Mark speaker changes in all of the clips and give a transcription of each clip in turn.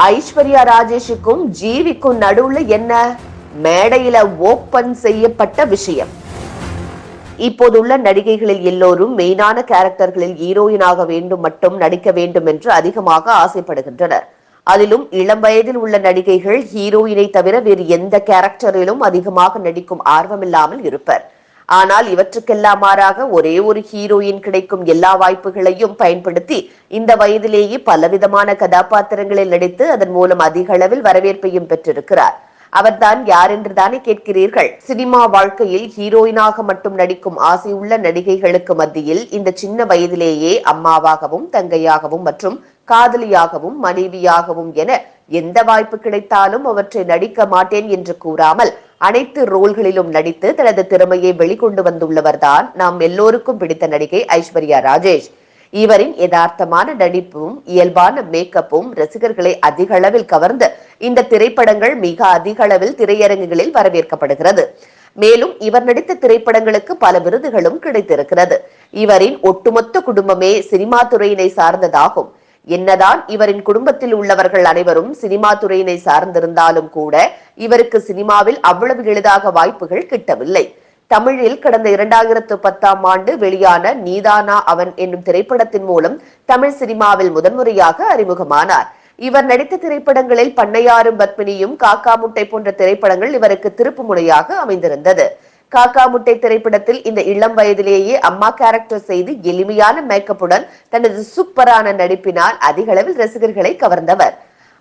Speaker 1: ஐஸ்வர்யா ராஜேஷுக்கும் ஜீவிக்கும் நடுவுல என்ன மேடையில ஓபன் செய்யப்பட்ட விஷயம். இப்போதுள்ள நடிகைகளில் எல்லோரும் மெயினான கேரக்டர்களில் ஹீரோயினாக வேண்டும் மட்டும் நடிக்க வேண்டும் என்று அதிகமாக ஆசைப்படுகின்றனர். அதிலும் இளம் வயதில் உள்ள நடிகைகள் ஹீரோயினை தவிர வேறு எந்த கேரக்டரிலும் அதிகமாக நடிக்கும் ஆர்வமில்லாமல் இருப்பர். ஆனால் இவற்றுக்கெல்லாம் மாறாக ஒரே ஒரு ஹீரோயின் கிடைக்கும் எல்லா வாய்ப்புகளையும் பயன்படுத்தி இந்த வயதிலேயே பலவிதமான கதாபாத்திரங்களில் நடித்து அதன் மூலம் அதிக அளவில் வரவேற்பையும் பெற்றிருக்கிறார். அவர்தான் யார் என்று தானே கேட்கிறீர்கள். சினிமா வாழ்க்கையில் ஹீரோயினாக மட்டும் நடிக்கும் ஆசையுள்ள நடிகைகளுக்கு மத்தியில் இந்த சின்ன வயதிலேயே அம்மாவாகவும் தங்கையாகவும் மற்றும் காதலியாகவும் மனைவியாகவும் என எந்த வாய்ப்பு கிடைத்தாலும் அவற்றை நடிக்க மாட்டேன் என்று கூறாமல் அனைத்து ரோல்களிலும் நடித்து தனது திறமையை வெளிக்கொண்டு வந்துள்ளவர்தான் நாம் எல்லோருக்கும் பிடித்த நடிகை ஐஸ்வர்யா ராஜேஷ். இவரின் யதார்த்தமான நடிப்பும் இயல்பான மேக்கப்பும் ரசிகர்களை அதிக அளவில் கவர்ந்து இந்த திரைப்படங்கள் மிக அதிக அளவில் திரையரங்குகளில் வரவேற்கப்படுகிறது. மேலும் இவர் நடித்த திரைப்படங்களுக்கு பல விருதுகளும் கிடைத்திருக்கிறது. இவரின் ஒட்டுமொத்த குடும்பமே சினிமா துறையினை சார்ந்ததாகும். என்னதான் இவரின் குடும்பத்தில் உள்ளவர்கள் அனைவரும் சினிமா துறையினை சார்ந்திருந்தாலும் கூட இவருக்கு சினிமாவில் அவ்வளவு எளிதாக வாய்ப்புகள் கிட்டவில்லை. தமிழில் கடந்த 2010ஆம் ஆண்டு வெளியான நீதானா அவன் என்னும் திரைப்படத்தின் மூலம் தமிழ் சினிமாவில் முதன்முறையாக அறிமுகமானார். இவர் நடித்த திரைப்படங்களில் பண்ணையாரும் பத்மினியும் காக்கா முட்டை போன்ற திரைப்படங்கள் இவருக்கு திருப்பு முனையாக அமைந்திருந்தது. காக்கா முட்டை திரைப்படத்தில் இந்த இளம் வயதிலேயே அம்மா கேரக்டர் செய்து எளிமையான மேக்கப்புடன் தனது சூப்பரான நடிப்பினால் அதிக அளவில் ரசிகர்களை கவர்ந்தவர்.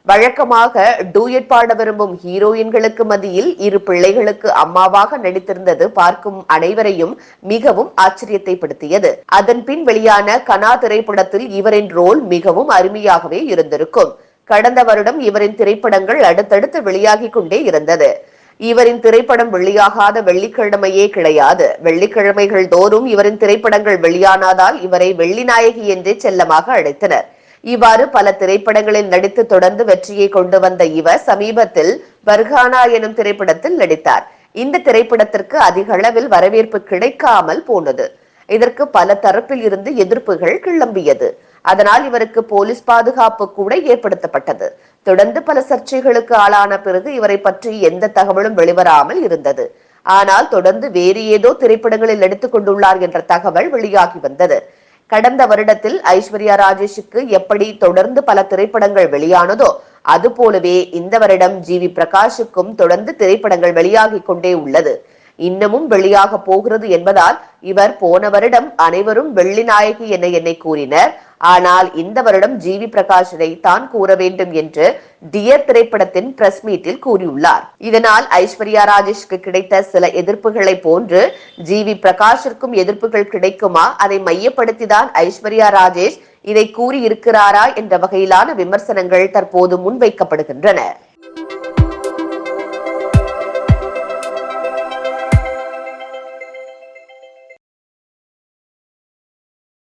Speaker 1: வழக்கமாக டூயட் பாட விரும்பும் ஹீரோயின்களுக்கு மத்தியில் இரு பிள்ளைகளுக்கு அம்மாவாக நடித்திருந்தது பார்க்கும் அனைவரையும் மிகவும் ஆச்சரியத்தை படுத்தியது. அதன் பின் வெளியான கனா திரைப்படத்தில் இவரின் ரோல் மிகவும் அருமையாகவே இருந்திருக்கும். கடந்த வருடம் இவரின் திரைப்படங்கள் அடுத்தடுத்து வெளியாகி கொண்டே இருந்தது. இவரின் திரைப்படம் வெளியாகாத வெள்ளிக்கிழமையே கிடையாது. வெள்ளிக்கிழமைகள் தோறும் இவரின் திரைப்படங்கள் வெளியானதால் இவரை வெள்ளி நாயகி என்றே செல்லமாக அழைத்தனர். இவ்வாறு பல திரைப்படங்களில் நடித்து தொடர்ந்து வெற்றியை கொண்டு வந்த இவர் சமீபத்தில் பர்ஹானா எனும் திரைப்படத்தில் நடித்தார். இந்த திரைப்படத்திற்கு அதிக அளவில் வரவேற்பு கிடைக்காமல் போனது. இதற்கு பல தரப்பில் இருந்து எதிர்ப்புகள் கிளம்பியது. அதனால் இவருக்கு போலீஸ் பாதுகாப்பு கூட ஏற்படுத்தப்பட்டது. தொடர்ந்து பல சர்ச்சைகளுக்கு ஆளான பிறகு இவரை பற்றி எந்த தகவலும் வெளிவராமல் இருந்தது. ஆனால் தொடர்ந்து வேறு ஏதோ திரைப்படங்களில் நடித்துக் கொண்டுள்ளார் என்ற தகவல் வெளியாகி வந்தது. கடந்த வருடத்தில் ஐஸ்வர்யா ராஜேஷுக்கு எப்படி தொடர்ந்து பல திரைப்படங்கள் வெளியானதோ அதுபோலவே இந்த வருடம் ஜிவி பிரகாஷுக்கும் தொடர்ந்து திரைப்படங்கள் வெளியாகி கொண்டே உள்ளது. இன்னமும் வெளியாக போகிறது என்பதால் இவர் போன வருடம் அனைவரும் வெள்ளி நாயகி என என்னை கூறினர். ஆனால் இந்த வருடம் ஜிவி பிரகாஷனை தான் கூற வேண்டும் என்று டியர் திரைப்படத்தின் பிரஸ் மீட்டில் கூறியுள்ளார். இதனால் ஐஸ்வர்யா ராஜேஷ்க்கு கிடைத்த சில எதிர்ப்புகளை போன்று ஜிவி பிரகாஷிற்கும் எதிர்ப்புகள் கிடைக்குமா, அதை மையப்படுத்திதான் ஐஸ்வர்யா ராஜேஷ் இதை கூறியிருக்கிறாரா என்ற வகையிலான விமர்சனங்கள் தற்போது முன்வைக்கப்படுகின்றன.